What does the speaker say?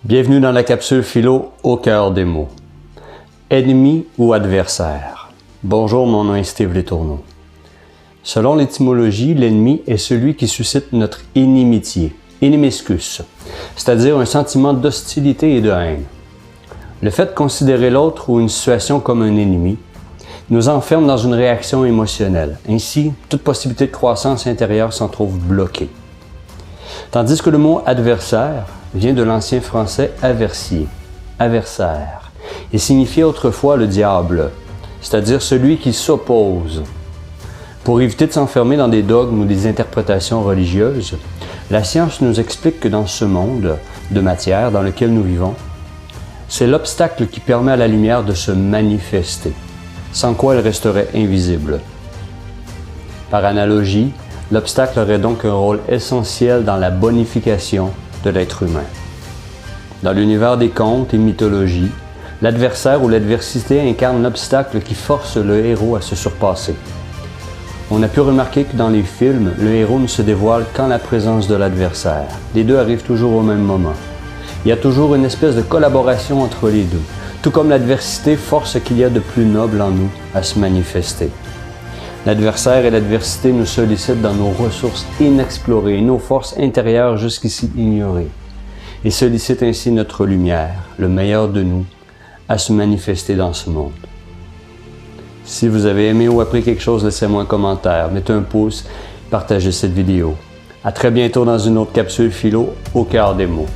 Bienvenue dans la capsule philo au cœur des mots. Ennemi ou adversaire? Bonjour, mon nom est Steve Letourneau. Selon l'étymologie, l'ennemi est celui qui suscite notre inimitié, inimiscus, c'est-à-dire un sentiment d'hostilité et de haine. Le fait de considérer l'autre ou une situation comme un ennemi nous enferme dans une réaction émotionnelle. Ainsi, toute possibilité de croissance intérieure s'en trouve bloquée. Tandis que le mot adversaire vient de l'ancien français aversier, adversaire, et signifiait autrefois le diable, c'est-à-dire celui qui s'oppose. Pour éviter de s'enfermer dans des dogmes ou des interprétations religieuses, la science nous explique que dans ce monde de matière dans lequel nous vivons, c'est l'obstacle qui permet à la lumière de se manifester, sans quoi elle resterait invisible. Par analogie, l'obstacle aurait donc un rôle essentiel dans la bonification de l'être humain. Dans l'univers des contes et mythologies, l'adversaire ou l'adversité incarne l'obstacle qui force le héros à se surpasser. On a pu remarquer que dans les films, le héros ne se dévoile qu'en la présence de l'adversaire. Les deux arrivent toujours au même moment. Il y a toujours une espèce de collaboration entre les deux, tout comme l'adversité force ce qu'il y a de plus noble en nous à se manifester. L'adversaire et l'adversité nous sollicitent dans nos ressources inexplorées, nos forces intérieures jusqu'ici ignorées, et sollicitent ainsi notre lumière, le meilleur de nous, à se manifester dans ce monde. Si vous avez aimé ou appris quelque chose, laissez-moi un commentaire, mettez un pouce, partagez cette vidéo. À très bientôt dans une autre capsule philo au cœur des mots.